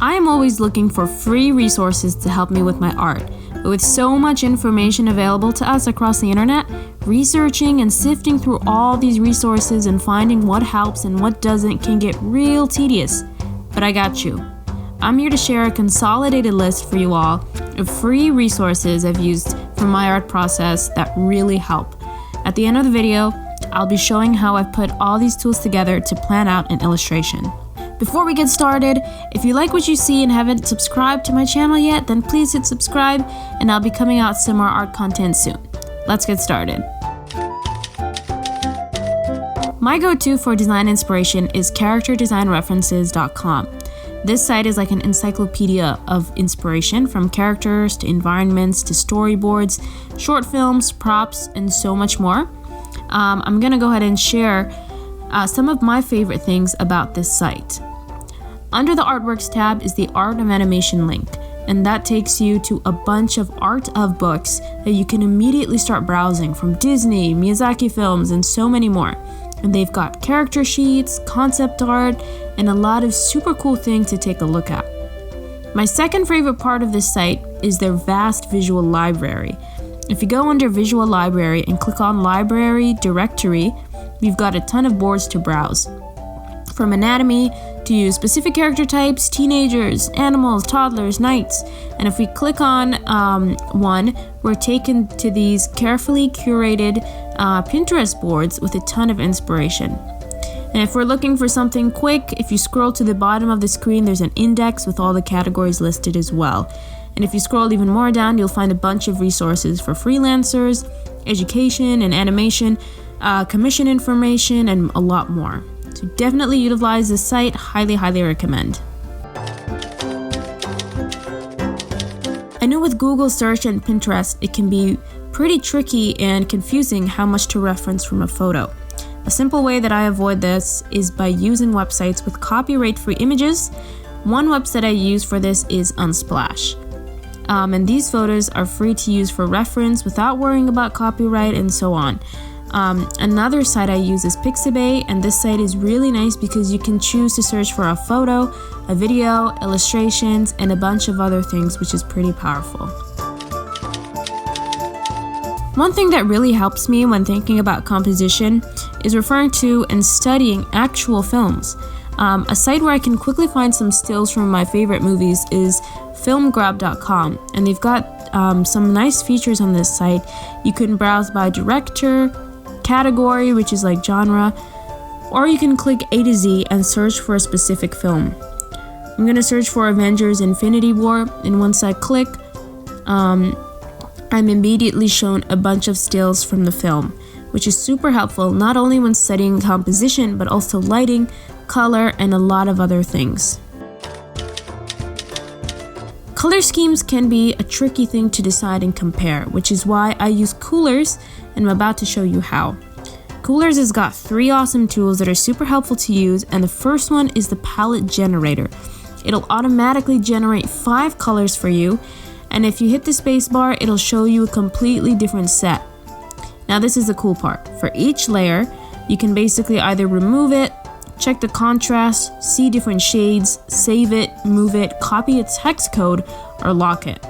I am always looking for free resources to help me with my art, but with so much information available to us across the internet, researching and sifting through all these resources and finding what helps and what doesn't can get real tedious. But I got you. I'm here to share a consolidated list for you all of free resources I've used for my art process that really help. At the end of the video, I'll be showing how I've put all these tools together to plan out an illustration. Before we get started, if you like what you see and haven't subscribed to my channel yet, then please hit subscribe and I'll be coming out some more art content soon. Let's get started. My go-to for design inspiration is characterdesignreferences.com. This site is like an encyclopedia of inspiration, from characters to environments to storyboards, short films, props, and so much more. I'm gonna go ahead and share some of my favorite things about this site. Under the Artworks tab is the Art of Animation link, and that takes you to a bunch of art of books that you can immediately start browsing, from Disney, Miyazaki films, and so many more. And they've got character sheets, concept art, and a lot of super cool things to take a look at. My second favorite part of this site is their vast visual library. If you go under Visual Library and click on Library Directory, we've got a ton of boards to browse. From anatomy to specific character types, teenagers, animals, toddlers, knights. And if we click on one, we're taken to these carefully curated Pinterest boards with a ton of inspiration. And if we're looking for something quick, if you scroll to the bottom of the screen, there's an index with all the categories listed as well. And if you scroll even more down, you'll find a bunch of resources for freelancers, education and animation, commission information, and a lot more. So definitely utilize this site. Highly recommend. I know with Google search and Pinterest, it can be pretty tricky and confusing how much to reference from a photo. A simple way that I avoid this is by using websites with copyright-free images. One website I use for this is Unsplash. And these photos are free to use for reference without worrying about copyright and so on. Another site I use is Pixabay, and this site is really nice because you can choose to search for a photo, a video, illustrations, and a bunch of other things, which is pretty powerful. One thing that really helps me when thinking about composition is referring to and studying actual films. A site where I can quickly find some stills from my favorite movies is filmgrab.com, and they've got some nice features on this site. You can browse by director, category, which is like genre, or you can click A to Z and search for a specific film. I'm gonna search for Avengers Infinity War, and once I click, I'm immediately shown a bunch of stills from the film, which is super helpful not only when studying composition, but also lighting, color, and a lot of other things. Color schemes can be a tricky thing to decide and compare, which is why I use Coolors, and I'm about to show you how. Coolors has got 3 awesome tools that are super helpful to use, and the first one is the palette generator. It'll automatically generate 5 colors for you, and if you hit the spacebar, it'll show you a completely different set. Now this is the cool part. For each layer, you can basically either remove it, check the contrast, see different shades, save it, move it, copy its hex code, or lock it.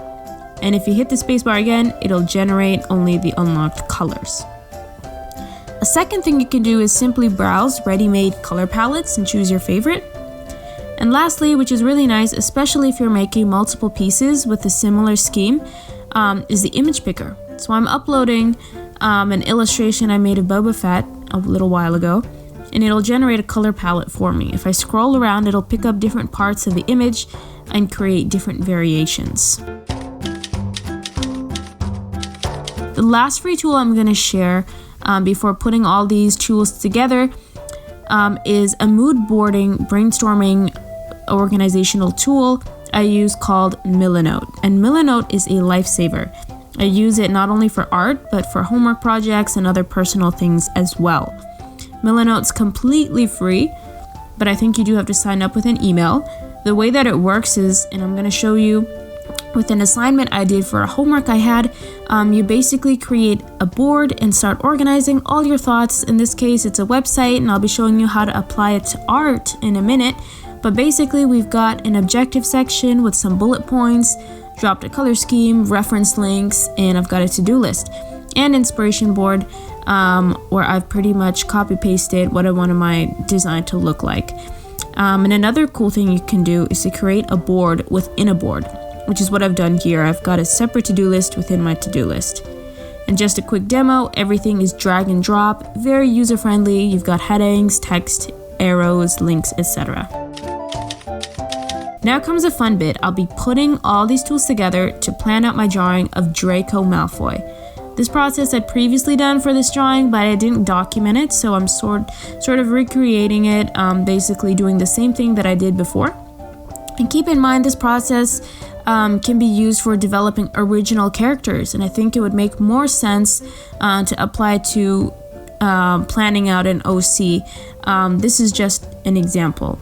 And if you hit the spacebar again, it'll generate only the unlocked colors. A second thing you can do is simply browse ready-made color palettes and choose your favorite. And lastly, which is really nice, especially if you're making multiple pieces with a similar scheme, is the image picker. So I'm uploading an illustration I made of Boba Fett a little while ago, and it'll generate a color palette for me. If I scroll around, it'll pick up different parts of the image and create different variations. The last free tool I'm going to share before putting all these tools together is a mood boarding brainstorming organizational tool I use called Milanote. And Milanote is a lifesaver. I use it not only for art, but for homework projects and other personal things as well. Milanote's completely free, but I think you do have to sign up with an email. The way that it works is, and I'm going to show you with an assignment I did for a homework I had, you basically create a board and start organizing all your thoughts. In this case, it's a website, and I'll be showing you how to apply it to art in a minute. But basically, we've got an objective section with some bullet points, dropped a color scheme, reference links, and I've got a to-do list and inspiration board where I've pretty much copy-pasted what I wanted my design to look like. And another cool thing you can do is to create a board within a board, which is what I've done here. I've got a separate to-do list within my to-do list. And just a quick demo, everything is drag and drop, very user-friendly. You've got headings, text, arrows, links, etc. Now comes a fun bit. I'll be putting all these tools together to plan out my drawing of Draco Malfoy. This process I'd previously done for this drawing, but I didn't document it, so I'm sort of recreating it, basically doing the same thing that I did before. And keep in mind, this process can be used for developing original characters, and I think it would make more sense to apply to planning out an OC. This is just an example.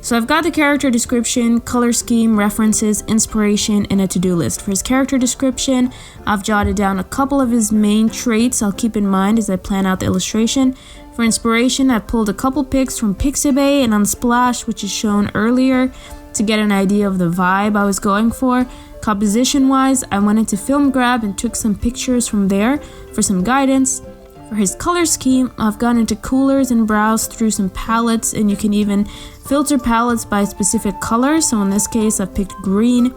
So I've got the character description, color scheme, references, inspiration, and a to-do list. For his character description, I've jotted down a couple of his main traits I'll keep in mind as I plan out the illustration. For inspiration, I've pulled a couple pics from Pixabay and Unsplash, which is shown earlier, to get an idea of the vibe I was going for. Composition-wise, I went into Film Grab and took some pictures from there for some guidance. For his color scheme, I've gone into Coolers and browsed through some palettes, and you can even filter palettes by specific color. So in this case, I've picked green.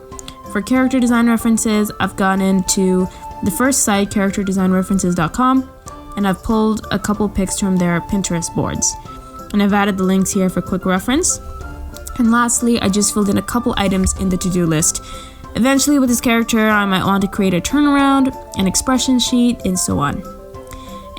For character design references, I've gone into the first site, characterdesignreferences.com, and I've pulled a couple pics from their Pinterest boards. And I've added the links here for quick reference. And lastly, I just filled in a couple items in the to-do list. Eventually, with this character, I might want to create a turnaround, an expression sheet, and so on.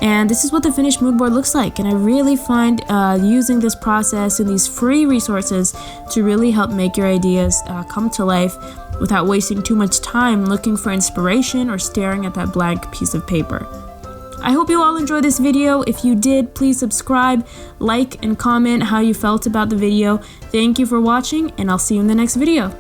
And this is what the finished mood board looks like, and I really find using this process and these free resources to really help make your ideas come to life without wasting too much time looking for inspiration or staring at that blank piece of paper. I hope you all enjoyed this video. If you did, please subscribe, like, and comment how you felt about the video. Thank you for watching, and I'll see you in the next video.